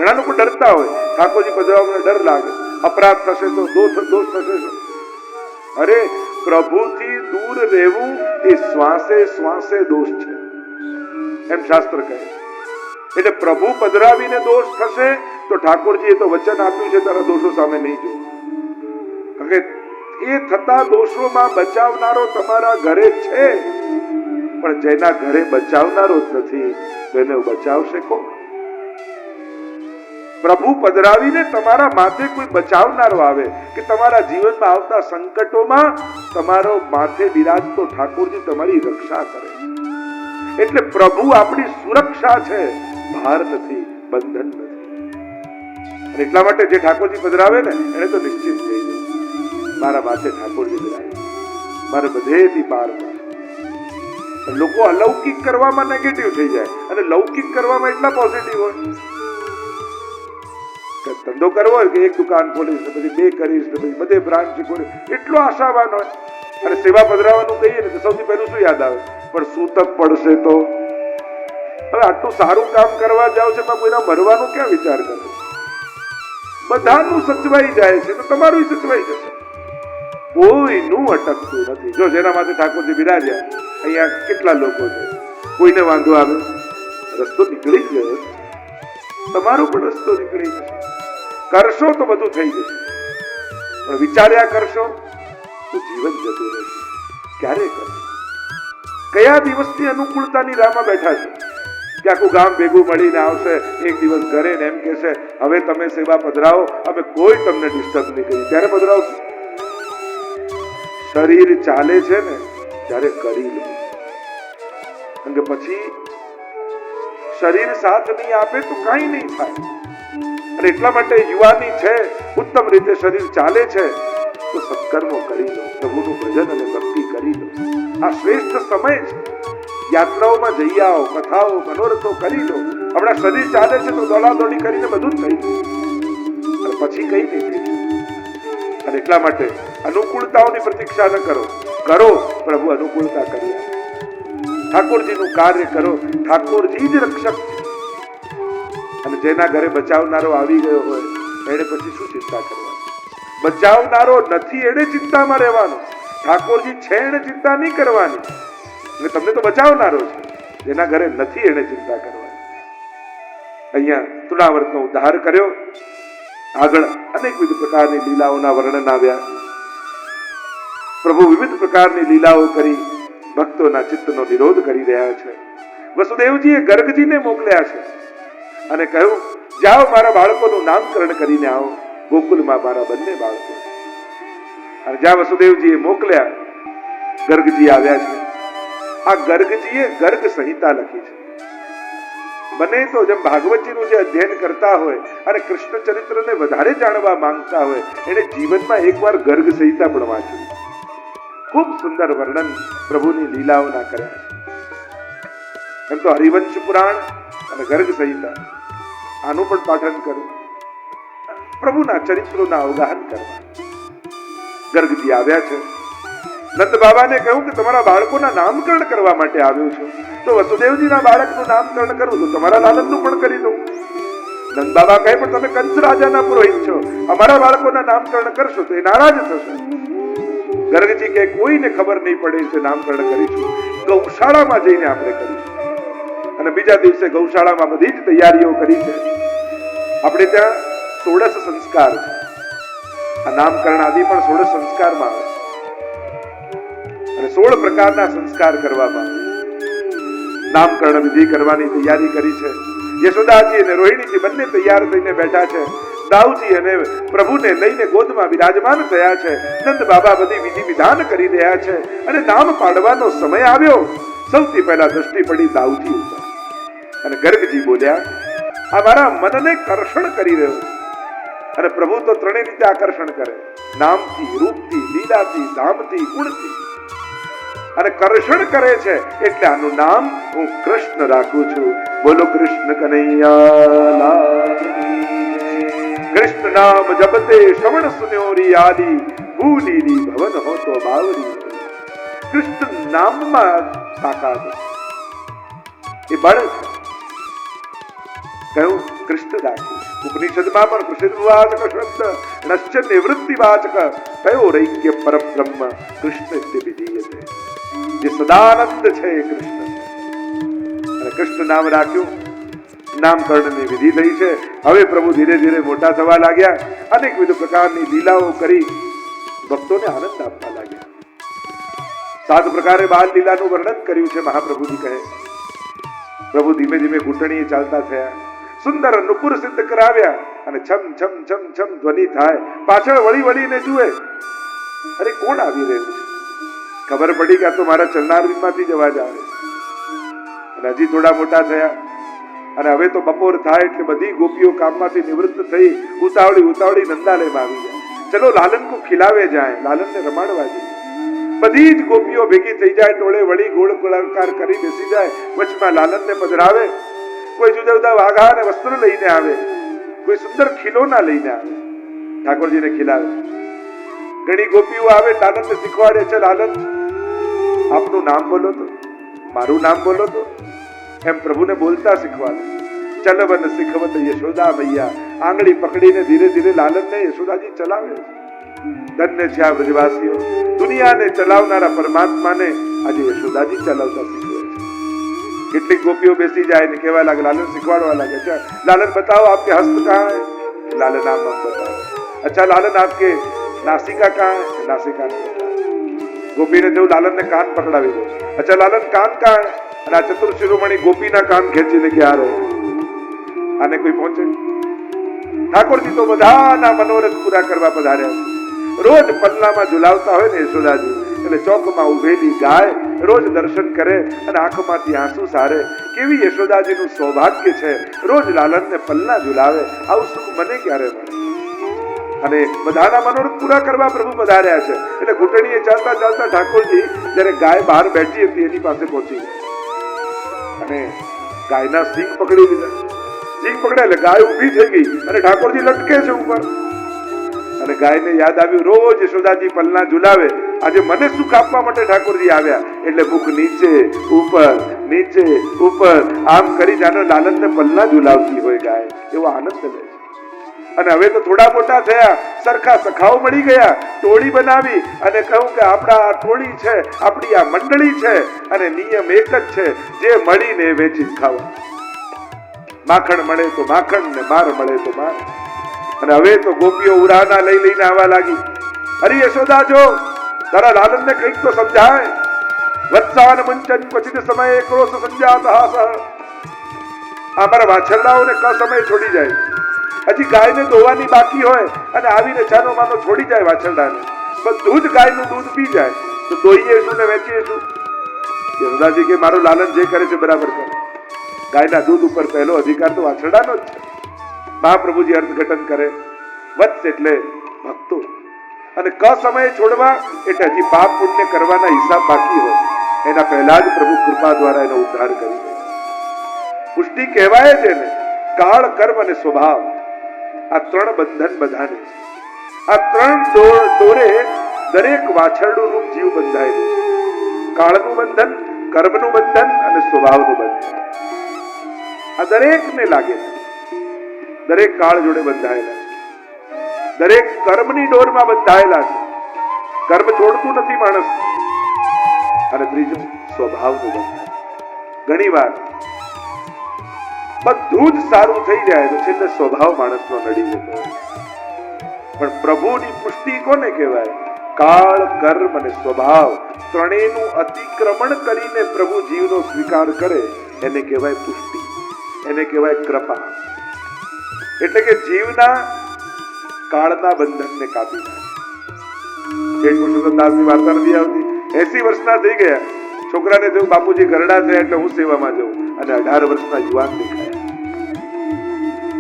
ઘણા લોકો ડરતા હોય, ઠાકોરજી પધરાવવાનો ડર લાગે, અપરાધ થશે તો, દોષ થશે તો. અરે પ્રભુથી દૂર રહેવું એ શ્વાસે શ્વાસે દોષ છે, એમ શાસ્ત્ર કહે. એટલે પ્રભુ પધરાવીને દોષ થશે તો ઠાકોરજીએ તો વચન આપ્યું છે તારા દોષો સામે નહીં જો. કારણ કે એ થતા દોષોમાં બચાવનારો તમારા ઘરે છે, પણ જેના ઘરે બચાવનારો જ નથી તો એને બચાવશે કોણ? પ્રભુ પધરાવીને તમારા માથે કોઈ બચાવનારો આવે કે તમારા જીવનમાં આવતા સંકટોમાં તમારો માથે બિરાજતો ઠાકોરજી તમારી રક્ષા કરે. એટલે પ્રભુ આપણી સુરક્ષા છે, ભાર નથી, બંધન નથી. અને એટલા માટે જે ઠાકોરજી પધરાવે ને એને તો નિશ્ચિત થઈ જાય મારા માથે ઠાકોરજી બિરાજે, મારે બધેથી પાર પડે. લોકો અલૌકિક કરવામાં નેગેટિવ થઈ જાય અને લૌકિક કરવામાં એટલા પોઝિટિવ હોય. ધંધો કરવો હોય કે એક દુકાન ખોલીશ ને પછી બે કરીશ ને પછી બધે બ્રાન્ચ ખોલીશ, એટલો આશાવાન હોય. અને સેવા પધરાવાનું કહીએ ને તો સૌથી પહેલું શું યાદ આવે? પણ સૂતક પડશે તો. હવે આટલું સારું કામ કરવા જાવ છે પણ કોઈના મરવાનું ક્યાં વિચાર કરે? બધાનું સચવાઈ જાય છે તો તમારું સચવાઈ જશે. કોઈનું અટકતું નથી. જો જેના માટે ઠાકોરજી બિરાજ્યા, અહીંયા કેટલા લોકો છે, કોઈને વાંધો આવે, રસ્તો નીકળી જ ગયો, તમારો પણ રસ્તો નીકળી જશે. કરશો તો બધું થઈ જશે, પણ વિચાર્યા કરશો તો જીવન જતું રહેશે. ક્યારે કરશો? કયા દિવસની અનુકૂળતાની રાહમાં બેઠા છો કે આખું ગામ ભેગું મળીને આવશે એક દિવસ ઘરે ને એમ કહેશે હવે તમે સેવા પધરાવો, અમે કોઈ તમને ડિસ્ટર્બ નહીં કરી. ત્યારે પધરાવશું. શરીર ચાલે છે ને ત્યારે કરી લો, કારણ કે પછી શરીર સાથ નહીં આપે તો કઈ નહીં થાય. અને એટલા માટે યુવાની છે, ઉત્તમ રીતે શરીર ચાલે છે તો સત્કર્મો કરી લો, પ્રભુનું ભજન અને ભક્તિ કરી લો. આ શ્રેષ્ઠ સમય છે. યાત્રાઓમાં જઈ આવો, કથાઓ મનોરથો કરી લો. હમણાં શરીર ચાલે છે તો દોડાદોડી કરીને બધું જ થઈ ગયું અને પછી કઈ નહીં થઈ. અને એટલા માટે અનુકૂળતાઓની પ્રતીક્ષા ન કરો, કરો પ્રભુ અનુકૂળતા કરી આપે. ઠાકોરજીનું કાર્ય કરો, ઠાકોરજી જ રક્ષક છે. અને જેના ઘરે બચાવનારો આવી ગયો હોય એને પછી શું ચિંતા કરવાની? બચાવનારો નથી એને ચિંતામાં રહેવાનું. ઠાકોરજી છે એને ચિંતા નહીં કરવાની. અને તમને તો બચાવનારો છે, જેના ઘરે નથી એને ચિંતા કરવાની. અહીંયા તુલાવર્તનો ઉદ્ધાર કર્યો. આગળ અનેકવિધ પ્રકારની લીલાઓના વર્ણન આવ્યા. પ્રભુ વિવિધ પ્રકારની લીલાઓ કરી ભક્તોના ચિત્તનો નિરોધ કરી રહ્યા છે. વસુદેવજીએ ગર્ગજીને મોકલ્યા છે અને કહ્યું જાઓ મારા બાળકોનું નામકરણ કરીને આવો, ગોકુલમાં મારા બંને બાળકો. અને જ્યાં વસુદેવજીએ મોકલ્યા, ગર્ગજી આવ્યા છે. આ ગર્ગજીએ ગર્ગ સંહિતા લખી છે. બને તો જેમ ભાગવતજીનું જે અધ્યયન કરતા હોય અને કૃષ્ણ ચરિત્રને વધારે જાણવા માંગતા હોય એને જીવનમાં એકવાર ગર્ગ સંહિતા પણ વાંચવી. ખૂબ સુંદર વર્ણન પ્રભુની લીલાઓના કર્યા છે. એમ તો હરિવંશ પુરાણ અને ગર્ગ સંહિતા આનું પણ પાઠન કરવું, પ્રભુના ચરિત્રોના અવગાહન કરવા. ગર્ગજી આવ્યા છે. નંદ બાબાને કહ્યું કે તમારા બાળકોના નામકરણ કરવા માટે આવ્યો છું. તો વસુદેવજીના બાળકનું નામકરણ કરવું તો તમારા લાલનનું પણ કરી દઉં. નંદ બાબા કહે પણ તમે કંસ રાજાના પુરોહિત છો, અમારા બાળકોના નામકરણ કરશો તો એ નારાજ થશે. ગર્ગજી કે કોઈને ખબર નહીં પડે છે નામકરણ કરીશું, ગૌશાળામાં જઈને આપણે કરીશું. અને બીજા દિવસે ગૌશાળામાં બધી જ તૈયારીઓ કરી છે. આપણે ત્યાં 16 સંસ્કાર છે. આ નામકરણ આદિ પણ 16 સંસ્કારમાં આવે અને 16 પ્રકારના સંસ્કાર કરવામાં આવે. નામકરણ વિધિ કરવાની તૈયારી કરી છે. યશોદાજી અને રોહિણીજી બંને તૈયાર થઈને બેઠા છે. દાઉજી અને પ્રભુને લઈને ગોદમાં બિરાજમાન થયા છે. નંદ બાબા બધી વિધિ વિધાન કરી રહ્યા છે અને નામ પાડવાનો સમય આવ્યો. સૌથી પહેલા દ્રષ્ટિ પડી દાઉજી ઉપર અને ગર્ગજી બોલ્યા આ મારા મનને કર્ષણ કરી રહ્યો. અને પ્રભુ તો ત્રણેય રીતે આકર્ષણ કરે, નામથી, રૂપથી, લીલાથી, ધામથી, ગુણથી. અને કર્ષણ કરે છે એટલે આનું નામ હું કૃષ્ણ રાખું છું. બોલો કૃષ્ણ કનૈયા. કૃષ્ણ નામ જપતે શ્રવણ સુન્યોરી આલી, ભૂલીલી ભવન હો તો બાવરી. કૃષ્ણ નામમાં તાકાત એ બળ છે. કહ્યું કૃષ્ણ રાખી. ઉપનિષદમાં પણ પ્રસિદ્ધવાચક શબ્દ નશ્ચ નિવૃત્તિવાચક કયો રૈક્ય પરબ્રહ્મ કૃષ્ણ વિધીયતે. જે સદાનંદ છે એ કૃષ્ણ છે. અને કૃષ્ણ નામ રાખ્યું, નામકરણની વિધિ થઈ છે. હવે પ્રભુ ધીરે ધીરે મોટા થવા લાગ્યા, અનેકવિધ પ્રકારની લીલાઓ કરી ભક્તોને આનંદ આપવા લાગ્યા. 7 પ્રકારે બાલ લીલાનું વર્ણન કર્યું છે. મહાપ્રભુજી કહે પ્રભુ ધીમે ધીમે ઘૂંટણીએ ચાલતા થયા, સુંદર નુપુર સિદ્ધ કરાવ્યા અને છમ છમ છમ છમ ધ્વનિ થાય. પાછળ વળી વળીને જુએ, અરે કોણ આવી રહ્યું છે? ખબર પડી કે આ તો મારા ચરણારવિંદમાંથી જ અવાજ આવે. અને હજી થોડા મોટા થયા અને હવે તો બપોર થાય એટલે બધી ગોપીઓ કામમાંથી નિવૃત્ત થઈ ઉતાવળી નંદાલયમાં આવી જાય. ચલો લાલન કો ખિલાવે જાય, લાલનને રમાડવા જાય. બધી જ ગોપીઓ ભેગી થઈ જાય, ટોળે વળી ગોળ ગોળાકાર કરી બેસી જાય. વચમાં લાલનને પધરાવે. કોઈ જુદા જુદા વાઘા અને વસ્ત્ર લઈને આવે, કોઈ સુંદર ખીલોના લઈને આવે, ઠાકોરજીને ખીલાવે. ઘણી ગોપીઓ આવે, લાલનને શીખવાડે છે, લાલન આપનું નામ બોલો તો, મારું નામ બોલો તો, એમ પ્રભુને બોલતા શીખવાડે. ચલવન શીખવત યશોદા મૈયા, આંગળી પકડીને ધીરે ધીરે લાલનને યશોદાજી ચલાવે છે. ધન્ય છે આ બ્રજવાસીઓ, દુનિયાને ચલાવનારા પરમાત્માને આજે યશોદાજી ચલાવતા શીખવે છે. કેટલીક ગોપીઓ બેસી જાય ને કહેવા લાગે, લાલન શીખવાડવા લાગે છે, લાલન बताओ आपके हस्त कहाँ है? लालन आप बताओ. अच्छा लालन आपके नासिका कहाँ है? नासिका नहीं बताओ. ગોપીને જેવું લાલનને કાન પકડાવી દો. અચ્છા લાલન કાન કहाँ है? અને આ ચતુર શિરોમણી ગોપીના કાન ખેંચીને કે આ રહે. આને કોઈ પહોંચે? ઠાકોરજી તો બધાના મનોરથ પૂરા કરવા પધાર્યા છે. રોજ પલ્લામાં ઝુલાવતા હોય ને યશોદાજી, એટલે ચોકમાં ઉભેલી ગાય રોજ દર્શન કરે અને આંખમાંથી આંસુ સારે. કેવી યશોદાજીનું સૌભાગ્ય છે, રોજ લાલનને પલ્લા ઝુલાવે. આવું સુખ મને ક્યારે મળે? અને બધાના મનોરથ પૂરા કરવા પ્રભુ પધાર્યા છે. એટલે ઘૂંટણીએ ચાલતા ચાલતા ઠાકોરજી જ્યારે ગાય બહાર બેઠી હતી એની પાસે પહોંચી ગયા અને ગાયના સિંગ પકડી લીધા. સિંગ પકડ્યા એટલે ગાય ઊભી થઈ ગઈ અને ઠાકોરજી લટકે છે ઉપર. અને ગાયને યાદ આવ્યું, રોજ યશોદાજી પલ્લા ઝુલાવે, આજે મને સુખ આપવા માટે ઠાકોરજી આવ્યા. એટલે મુખ નીચે ઉપર આમ કરી જાણે લાલનને પલ્લા ઝુલાવતી હોય ગાય, એવો આનંદ લે છે. અને હવે તો થોડા મોટા થયા, સરખા સખાઓ મળી ગયા, ટોળી બનાવી અને કહ્યું કે આપણા આ ટોળી છે, આપણી આ મંડળી છે અને નિયમ એક જ છે, જે મળીને વેચી ખાવા. માખણ મળે તો માખણ ને માર મળે તો માર. અને હવે તો ગોપીઓ ઉરાના લઈને આવવા લાગી. અરે યશોદા જો તારા લાલનને કંઈક તો સમજાય. વત્સાન મુંચન ક્વચિત સમય ક્રોશ સંજાત હાસ. અમારા વાછરડાઓને ક સમય છોડી જાય. હજી ગાયને દોવાની બાકી હોય અને આવીને છાનો માનો છોડી જાય વાછરડાને. બધું જ ગાયનું દૂધ પી જાય તો દોઈએ શું ને વેચીએ શું? યશોદાજી કે મારો લાલન જે કરે છે બરાબર કરે. ગાયના દૂધ ઉપર પહેલો અધિકાર તો વાછરડાનો જ છે. મહાપ્રભુજી અર્થઘટન કરે. વત્સ એટલે ભક્તો અને ક સમયે છોડવા એટલે હજી પાપ પુણ્ય કરવાના હિસાબ બાકી હોય એના પહેલા જ પ્રભુ કૃપા દ્વારા એનો ઉદ્ધાર કરી દે. પુષ્ટિ કહેવાય છે ને, કાળ, કર્મ અને સ્વભાવ, આ 3 બંધન બધાને છે. આ 3 દોરે દરેક વાછરડું રૂપ જીવ બંધાયેલું છે. કાળનું બંધન, કર્મનું બંધન અને સ્વભાવનું બંધન. આ દરેકને લાગે છે. દરેક કાળ જોડે બંધાયેલા છે, દરેક કર્મની ડોરમાં બંધાયેલા છે. કર્મ છોડતું નથી માણસ. અને ત્રીજું સ્વભાવનું બંધન. ઘણી વાર બધું જ સારું થઈ જાય તો છેલ્લે સ્વભાવ માણસનો નડી જતો હોય. પણ પ્રભુની પુષ્ટિ કોને કહેવાય? કાળ, કર્મ અને સ્વભાવ ત્રણેયનું અતિક્રમણ કરીને પ્રભુ જીવનો સ્વીકાર કરે એને કહેવાય પુષ્ટિ, એને કહેવાય કૃપા. એટલે કે જીવના કાળના બંધનને કાપી નાખે. પુરુષોત્તમદાસની વાર્તા નથી આવતી, 80 વર્ષના થઈ ગયા, છોકરાને જેવું બાપુજી ઘરડા થયા એટલે હું સેવામાં જઉં, અને 18 વર્ષના યુવાન દેખાયા.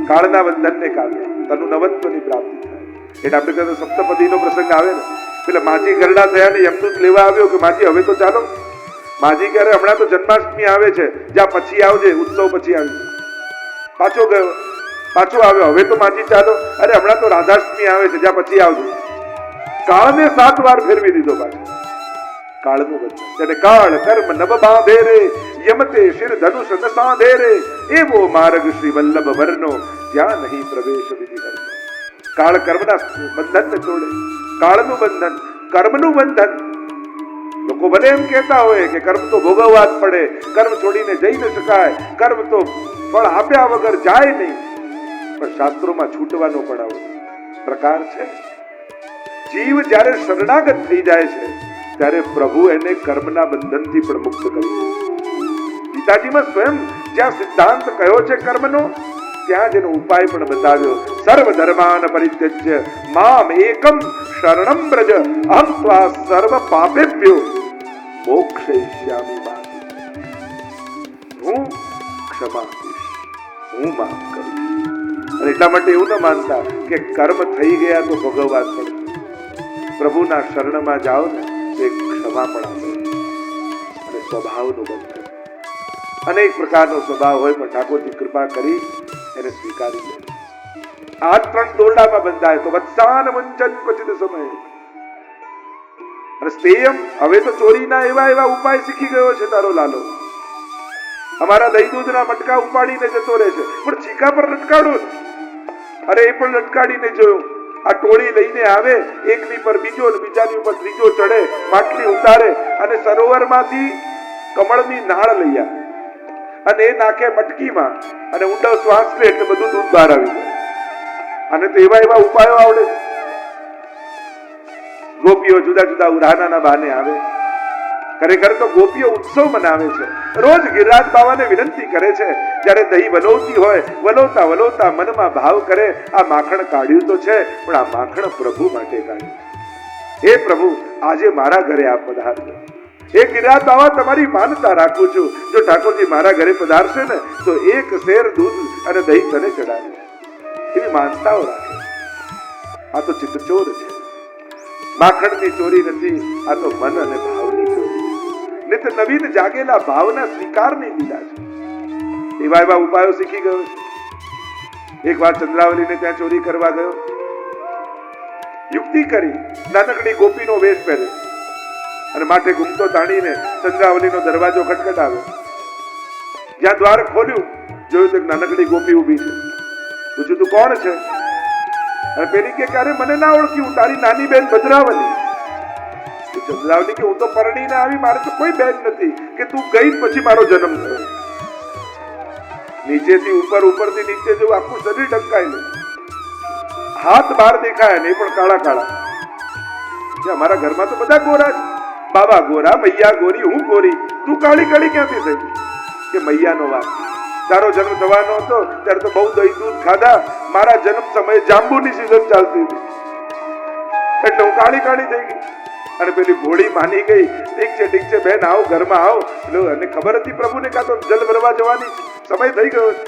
કાળના બંધનને કાપ્યા, તનુ નવત્વની પ્રાપ્તિ થાય. એટલે આપણે કહેતો સપ્તપદીનો પ્રસંગ આવે ને, પેલા માજી ઘરડા થયા ને યમદૂત લેવા આવ્યો કે માજી હવે તો ચાલો. માજી ક્યારે? હમણાં તો જન્માષ્ટમી આવે છે, જ્યાં પછી આવજે, ઉત્સવ પછી આવજે. પાછો ગયો, પાછો આવ્યો, હવે તો માજી ચાલો. અરે હમણાં તો રાધાષ્ટમી આવે છે, જ્યાં પછી આવજો. કાળને 7 વાર ફેરવી દીધો પાછો. કાળનું બંધન, તેને કાળ કર્મ નવ બાંધે રે, યમતે શિર ધનુષ ન સાંધે રે, એવો માર્ગ શ્રી વલ્લભ વર્ણો, ત્યાં નહીં પ્રવેશ વિધિ કરનો. કાળ કર્મના બંધનને તોડે, કાળનું બંધન, કર્મનું બંધન. લોકો ભલે એમ કહેતા હોય કે કર્મ તો ભોગવવા જ પડે, કર્મ છોડીને જઈ ન શકાય, કર્મ તો ફળ આપ્યા વગર જાય નહીં, પણ શાસ્ત્રોમાં છૂટવાનો પણ આવો પ્રકાર છે. જીવ જ્યારે શરણાગત થઈ જાય છે ત્યારે પ્રભુ એને કર્મના બંધનથી પણ મુક્ત કરે છે. ગીતાજીમાં સ્વયં જ્યાં સિદ્ધાંત કયો છે કર્મનો, ત્યાં જ એનો ઉપાય પણ બતાવ્યો. સર્વ ધર્માન પરિત્યજ્ય મામ એકમ શરણમ વ્રજ, અહં ત્વા સર્વ પાપેભ્યો મોક્ષયિષ્યામિ મા. હું ક્ષમા આપીશ, હું માફ કરીશ. અને એટલા માટે એવું ન માનતા કે કર્મ થઈ ગયા તો ભોગવવા જ પડશે. પ્રભુના શરણમાં જાઓ ને તો એક ક્ષમા પણ આપે અને સ્વભાવનું બંધન. અનેક પ્રકારનો સ્વભાવ હોય પણ ઠાકોરજી કૃપા કરી એને સ્વીકારી લે. આ ત્રણ દોરડામાં બંધાય તો વત્સાન વંચન ક્વચિત સમય. અને સ્તેયમ, હવે તો ચોરીના એવા એવા ઉપાય શીખી ગયો છે તારો લાલો. અમારા દહીં દૂધના મટકા ઉપાડીને જતો રહે છે, પણ ચીકા પર લટકાડો. અરે એ પણ લટકાડીને જોયું. આ ટોળી લઈને આવે, એકની પર બીજો, બીજાની ઉપર ત્રીજો ચડે, માટલી ઉતારે અને સરોવરમાંથી કમળની નાળ લઈ આવે અને એ નાખે મટકીમાં અને ઊંડો શ્વાસ લે એટલે બધું દૂધ બહાર આવી જાય. અને તો એવા એવા ઉપાયો આવડે. ગોપીઓ જુદા જુદા ઉરાનાના બહાને આવે. ખરેખર તો ગોપીઓ ઉત્સવ મનાવે છે. રોજ ગિરિરાજ બાવાને વિનંતી કરે છે, જ્યારે દહીં વલોવતી હોય, વલોવતા વલોવતા મનમાં ભાવ કરે, આ માખણ કાઢ્યું તો છે, પણ આ માખણ પ્રભુ માટે કાઢ્યું. હે પ્રભુ, આજે મારા ઘરે આપ પધારજો. હે ગિરિરાજ બાવા, તમારી માનતા રાખું છું, જો ઠાકોરજી મારા ઘરે પધારશે ને તો એક શેર દૂધ અને દહીં તને ચડાવે. એવી માનતાઓ રાખે. આ તો ચિત્તચોર છે. માખણની ચોરી નથી, આ તો મન અને ભાવની ચોરી. નિત નવીન જાગેલા ભાવના સ્વીકારની દીધા છે. એવા એવા ઉપાયો શીખી ગયો છે. એક વાર ચંદ્રાવલીને ત્યાં ચોરી કરવા ગયો. યુક્તિ કરી, નાનકડી ગોપીનો વેશ પહેરે અને માથે ઘૂમતો તાણીને ચંદ્રાવલીનો દરવાજો ખટખટાવ્યો. જ્યાં દ્વાર ખોલ્યું, જોયું તો નાનકડી ગોપી ઊભી છે. પૂછ્યું, તું કોણ છે? અને પેલી કે અરે મને ના ઓળખી, હું તારી નાની બેન ભદ્રાવલી. ચંદ્રાવલી કે હું તો પરણીને આવી, મારે તો કોઈ બેન નથી, કે તું ગઈ પછી મારો જન્મ થયો. નીચેથી ઉપર, ઉપરથી નીચે જેવું આખું શરીર ઢંકાયેલું, હાથ બહાર દેખાય ને પણ કાળા કાળા. અમારા ઘરમાં તો બધા ગોરા છે, બાબા ગોરા, મૈયા ગોરી, હું ગોરી, તું કાળી કાળી ક્યાંથી થઈ? કે મૈયાનો વાત, તારો જન્મ થવાનો હતો ત્યારે તો બહુ દહીં દૂધ ખાધા, મારા જન્મ સમયે જાંબુની સીઝન ચાલતી હતી એટલે હું કાળી કાળી થઈ ગઈ. અને પેલી ભોળી માની ગઈ, ઠીક છે બેન, આવો ઘરમાં આવો. અને ખબર હતી પ્રભુને કાં તો જલ ભરવા જવાની સમય થઈ ગયો છે.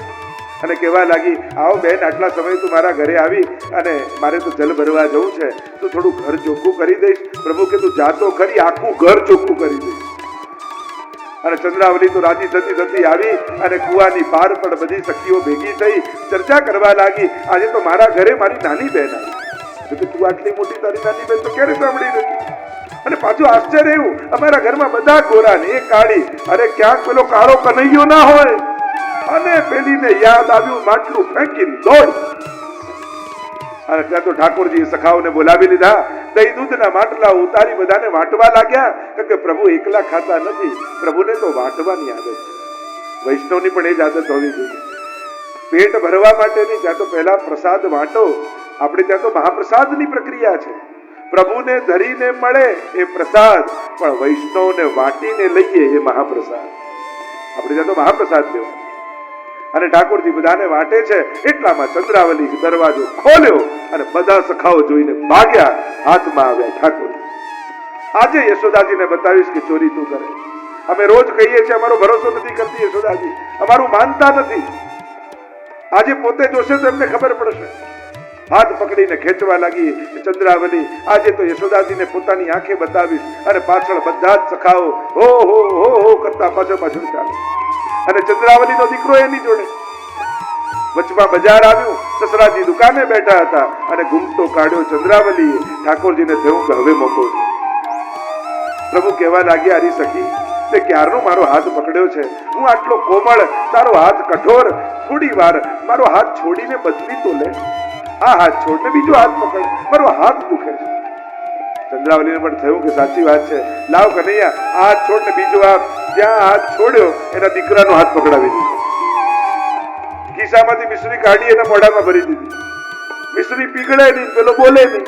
અને કહેવા લાગી, આવો બેન, આટલા સમય તું મારા ઘરે આવી અને મારે તો જલ ભરવા જવું છે, તું થોડું ઘર ચોખ્ખું કરી દઈશ? પ્રભુ કે તું જાતો ખરી, આખું ઘર ચોખ્ખું કરી દઈશ. અને ચંદ્રાવલી તો રાજી થતી થતી આવી અને કુવાની પાર પણ બધી સખીઓ ભેગી થઈ, ચર્ચા કરવા લાગી. આજે તો મારા ઘરે મારી નાની બેન આવી. તું આટલી મોટી તારી નાની બેન તો ક્યારે સાંભળી નથી? અને પાછું આશ્ચર્ય એવું, અમારા ઘરમાં બધા ગોરા ને એ કાળી. અરે ક્યાંક પેલો કાળો કનૈયો ના હોય? અને પેલીને યાદ આવ્યું, માટલું ફેંકીને દોડ. અને ત્યાં તો ઠાકોરજી સખાઓને બોલાવી લીધા, દહીં દૂધના માટલા ઉતારી બધાને વાટવા લાગ્યા. કે પ્રભુ એકલા ખાતા નથી, પ્રભુને તો વાટવાની આદત છે. વૈષ્ણવની પણ એ જ આદત હોવી જોઈએ. પેટ ભરવા માટેની, ત્યાં તો પહેલા પ્રસાદ વાટો. આપણે ત્યાં તો મહાપ્રસાદની પ્રક્રિયા છે. પ્રભુને ધરીને મળે એ પ્રસાદ, પણ વૈષ્ણવને વાટીને લઈએ એ મહાપ્રસાદ. આપણે ત્યાં તો મહાપ્રસાદ લેવા. અને ઠાકોરજી બધાને વાટે છે. એટલામાં ચંદ્રાવલી દરવાજો ખોલ્યો અને બધા સખાઓ જોઈને ભાગ્યા, હાથમાં આવ્યા ઠાકોરજી. આજે યશોદાજીને બતાવીશ કે ચોરી તું કરે. અમે રોજ કહીએ છીએ, અમારો ભરોસો નથી કરતી યશોદાજી, અમારું માનતા નથી. આજે પોતે જોશે તો એમને ખબર પડશે. હાથ પકડીને ખેંચવા લાગી ચંદ્રાવલી. આજે તો યશોદાજીને પોતાની આંખે બતાવીશ. અને પાછળ બધા જ સખાઓ હો હો હો હો કરતા પાછળ પાછળ ચાલે. અને ચંદ્રાવલીનો દીકરો એની જોડે. વચમાં બજાર આવ્યું, સસરાજી દુકાને બેઠા હતા અને ઘૂમટો કાઢ્યો ચંદ્રાવલીએ. ઠાકોરજીને થયું કે હવે મોકો છે. પ્રભુ કહેવા લાગ્યા, હરી સખી તે ક્યારનો મારો હાથ પકડ્યો છે, હું આટલો કોમળ, તારો હાથ કઠોર, થોડી વાર મારો હાથ છોડીને બદલી તો લે, આ હાથ છોડને બીજો હાથ પકડ, મારો હાથ દુખે છે. ચંદ્રાવલીને પણ થયું કે સાચી વાત છે, લાવ કનૈયા આ હાથ છોડ ને બીજો હાથ. જ્યાં હાથ છોડ્યો એના દીકરાનો હાથ પકડાવી દીધો, ખિસ્સામાંથી મિશ્રી કાઢી એના મોઢામાં ભરી દીધી. મિશ્રી પીગળે નહીં, પેલો બોલે નહીં,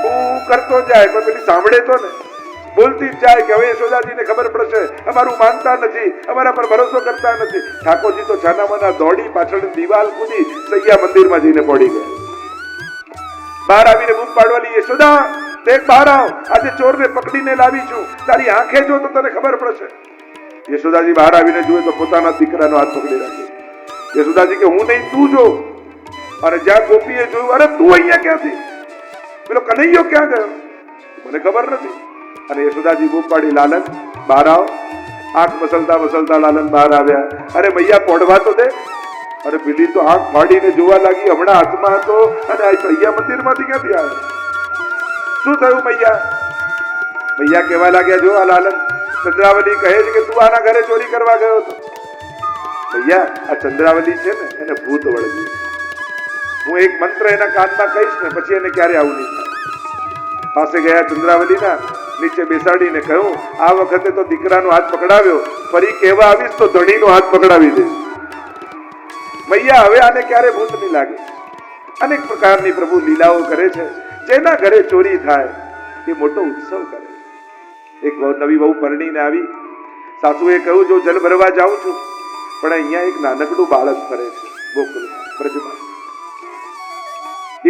હું કરતો જાય પણ પેલી સાંભળે તો ને, બોલતી જ જાય કે હવે યશોદાજીને ખબર પડશે, અમારું માનતા નથી, અમારા પર ભરોસો કરતા નથી. ઠાકોરજી તો છાનામાના દોડી પાછળ દિવાલ કૂદી સૈયા મંદિરમાં જઈને પડી ગયા. બહાર આવીને બૂમ પાડવાની, યશોદા દેખ બહાર આવ, આજે ચોરને પકડીને લાવી છું, તારી આંખે જો તો તને ખબર પડશે. યશોદાજી બહાર આવીને જુએ તો પોતાના દીકરાનો હાથ પકડી રાખ્યો. યશોદાજી કે હું નહીં તું જો. અને જ્યાં ગોપીએ જોયું, અરે તું અહીંયા ક્યાંથી, પેલો કનૈયો ક્યાં ગયો, મને ખબર નથી. અને યશોદાજી બૂમ પાડી, લાલન બહાર આવ. આંખ મસલતા મસલતા લાલન બહાર આવ્યા. અરે મૈયા પોઢવા તો દે. અરે પેલી તો આંખ ફાડીને જોવા લાગી, હમણાં હાથમાં હતો અને આ સૈયા મંદિરમાંથી ક્યાંથી આવ્યો, શું થયું મૈયા? મૈયા કહેવા લાગ્યા, જો આ લાલન ચંદ્રાવલી કહે છે કે તું આના ઘરે ચોરી કરવા ગયો હતો. મૈયા આ ચંદ્રાવલી છે ને એને ભૂત વળગ્યું, હું એક મંત્ર એના કાનમાં કહીશ ને પછી એને ક્યારે આવું નહીં થાય. પાસે ગયા ચંદ્રાવલીના, નીચે બેસાડીને કહ્યું, આ વખતે તો દીકરાનો હાથ પકડાવ્યો, ફરી કહેવા આવીશ તો ધણીનો હાથ પકડાવી દઈશ. મૈયા હવે આને ક્યારે ભૂત નહીં લાગે. અનેક પ્રકારની પ્રભુ લીલાઓ કરે છે. જેના ઘરે ચોરી થાય એ મોટો ઉત્સવ કરે. એક નવી બહુ પરણીને આવી, સાસુએ કહ્યું, જો જલ ભરવા જાઉં છું પણ અહીંયા એક નાનકડું બાળક ફરે છે ગોકુલ બ્રજમાં.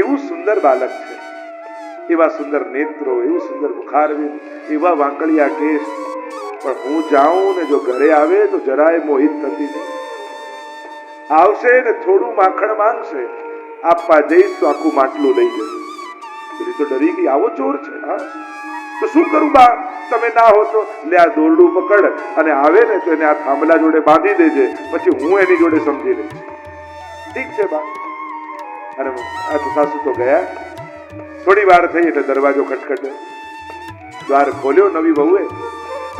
એવું સુંદર બાળક છે, એવા સુંદર નેત્રો, એવું સુંદર મુખારવિંદ, એવા વાંકડિયા કેસ, પણ હું જાઉં ને જો ઘરે આવે તો જરાય મોહિત થતી નહીં. આવશે ને થોડું માખણ માંગશે, આપવા જઈશ તો આખું માટલું લઈ જશે. પેલી તો ડરી ગઈ, આવો ચોર છે. હા તો શું કરું બા, તમે ના હો તો લે આ દોરડું પકડ, અને આવે ને તો એને આ થાંભલા જોડે બાંધી દેજે, પછી હું એની જોડે સમજી લઈશ. ઠીક છે બા. અને આ તો સાસુ તો ગયા. થોડી વાર થઈ એટલે દરવાજો ખટખટ્યો. દ્વાર ખોલ્યો નવી વહુએ,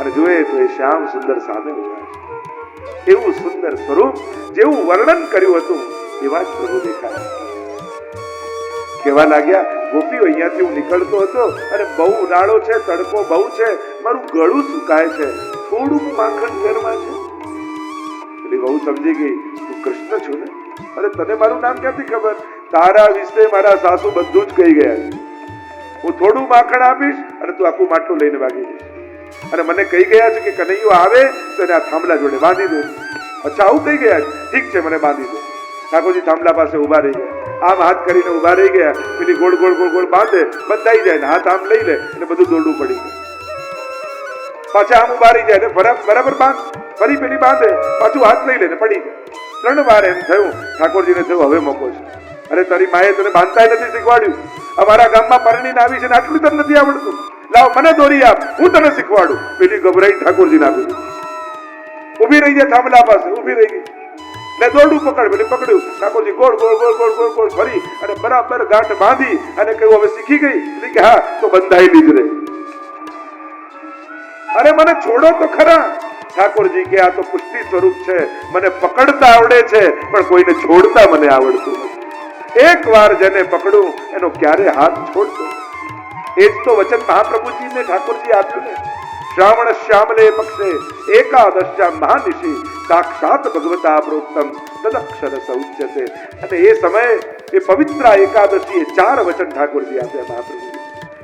અને જોયે તો એ શ્યામ સુંદર સામે ઉભા છે. એવું સુંદર સ્વરૂપ, જેવું વર્ણન કર્યું હતું એવા જ પ્રભુ દેખાયા. કહેવા લાગ્યા, ગોપીઓ અહીંયાથી હું નીકળતો હતો અને બહુ ઉનાળો છે, તડકો બહુ છે, મારું ગળું સુકાય છે, થોડું માખણ ઘરમાં છે. પેલી બહુ સમજી ગઈ, તું કૃષ્ણ છો ને? અરે તને મારું નામ ક્યાંથી ખબર? તારા વિશે મારા સાસુ બધું જ કહી ગયા છે. હું થોડું માખણ આપીશ અને તું આખું માટલું લઈને ભાગી જઈશ. અને મને કહી ગયા છે કે કનૈયો આવે તો એને આ થાંભલા જોડે બાંધી દે. અચ્છા આવું કહી ગયા છે? ઠીક છે, મને બાંધી દે. ઠાકોરજી થાંભલા પાસે ઉભા રહી ગયા, આમ હાથ કરીને ઉભા રહી ગયા. પેલી ગોળ ગોળ ગોળ ગોળ બાંધે, બંધાઈ જાય ને હાથ આમ લઈ લે એટલે બધું દોરડું પડી જાય. પાછા આમ ઉભા રહી જાય ને બરાબર બાંધ, ફરી પેલી બાંધે, પાછું હાથ લઈ લે ને પડી જાય. 3 વાર એમ થયું. ઠાકોરજીને થયું હવે મોકો છે. અરે તારી માએ તને બાંધતાય નથી શીખવાડ્યું. અમારા ગામમાં પરણીને આવી છે ને આટલું તને નથી આવડતું, લાવ મને દોરી આપ, હું તને શીખવાડું. પેલી ગભરાઈ ઠાકોરજીને આપી દીધી. ઉભી રહી જાય થાંભલા પાસે, ઉભી રહી ગઈ ને દોરડું પકડ. પેલી પકડ્યું. ઠાકોરજી ગોળ ગોળ ગોળ ગોળ ગોળ ગોળ ફરી અને બરાબર ગાંઠ બાંધી અને કહ્યું હવે શીખી ગઈ? કે હા, તો બંધાયેલી જ રહે. અરે મને છોડો તો ખરા. ઠાકોરજી કે આ તો પુષ્ટિ સ્વરૂપ છે, મને પકડતા આવડે છે પણ કોઈને છોડતા મને આવડતું નથી. એક વાર જેને પકડું એનો ક્યારે હાથ છોડતો. એ જ તો વચન મહાપ્રભુજીને ઠાકોરજી આપ્યું ને, શ્રાવણ શ્યામલે પક્ષે એકાદશ્યા મહાનિશી સાક્ષાત ભગવતા પ્રોક્તમ તદક્ષર સૌચ્યતે. અને એ સમયે એ પવિત્ર એકાદશી 4 વચન ઠાકોરજી આપ્યા મહાપ્રભુજી.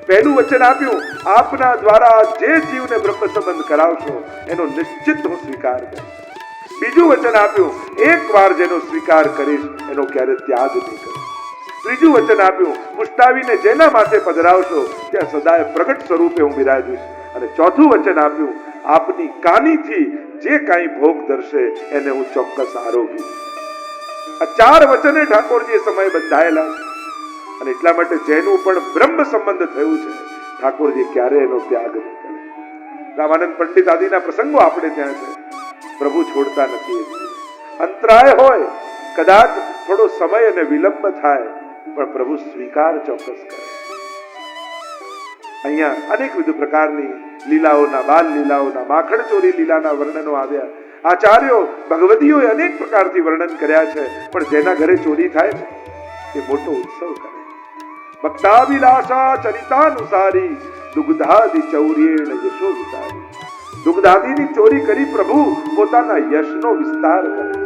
પહેલું વચન આપ્યું, આપના દ્વારા જે જીવને બ્રહ્મ સંબંધ કરાવશો એનો નિશ્ચિત હું સ્વીકાર કરીશ. બીજું વચન આપ્યું, એક વાર જેનો સ્વીકાર કરીશ એનો ક્યારે ત્યાગ નહીં કરીશ. ત્રીજું વચન આપ્યું, પુષ્ટાવીને જેના માથે પધરાવશો ત્યાં સદાય પ્રગટ સ્વરૂપે હું બિરાજીશ. અને ચોથું વચન આપ્યું, આપની કાનીથી જે કાંઈ ભોગ ધરશે એને હું ચોક્કસ આરોગીશ. આ 4 વચને ઠાકોરજી સમય બંધાયેલા. અને એટલા માટે જેનું પણ બ્રહ્મ સંબંધ થયું છે ઠાકોરજી ક્યારે એનો ત્યાગ નહીં કરે. રામાનંદ પંડિત આદિના પ્રસંગો આપણે ત્યાં છે. પ્રભુ છોડતા નથી. અંતરાય હોય, કદાચ થોડો સમય અને વિલંબ થાય, પણ પ્રભુ સ્વીકાર ચોક્કસ કરે. અહીંયા અનેકવિધ પ્રકારની લીલાઓના, બાલ લીલાઓના, માખણ ચોરી લીલાના વર્ણનો આવ્યા. આચાર્યો ભગવદીઓએ અનેક પ્રકારથી વર્ણન કર્યા છે, પણ જેના ઘરે ચોરી થાય ને એ મોટો ઉત્સવ કરે. ભક્તાભિલાષા ચરિતાનુસારી દુગ્ધાદિ ચૌર્યેણ યશો વિસ્તારી. દુગ્ધાદિની ચોરી કરી પ્રભુ પોતાના યશનો વિસ્તાર કરે છે.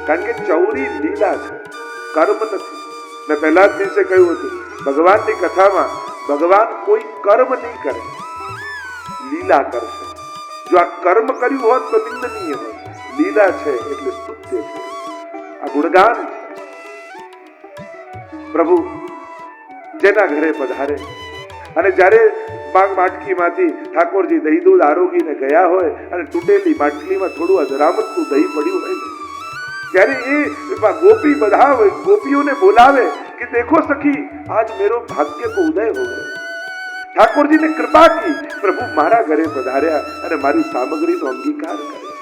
કારણ કે ચૌરી લીલા છે, કર્મ નથી. મેં પહેલા જ દિવસે કહ્યું હતું, ભગવાનની કથામાં ભગવાન કોઈ કર્મ નહીં કરે, લીલા કરશે. જો આ કર્મ કર્યું હોત તો નિંદનીય હોત. લીલા છે એટલે સ્તુત્ય છે, આ ગુણગાન છે. પ્રભુ જેના ઘરે પધારે અને જ્યારે માટકીમાંથી ઠાકોરજી દહીં દૂધ આરોગીને ગયા હોય અને તૂટેલી માટલીમાં થોડું અજરામતનું દહીં પડ્યું હોય ને, ત્યારે એ ગોપી બધા ગોપીઓને બોલાવે कि देखो सखी आज मेरो भाग्य को उदय हो गया. ઠાકોરજીને કૃપા કી, પ્રભુ મારા ઘરે પધાર્યા અને મારી સામગ્રીનો અંગીકાર કરે.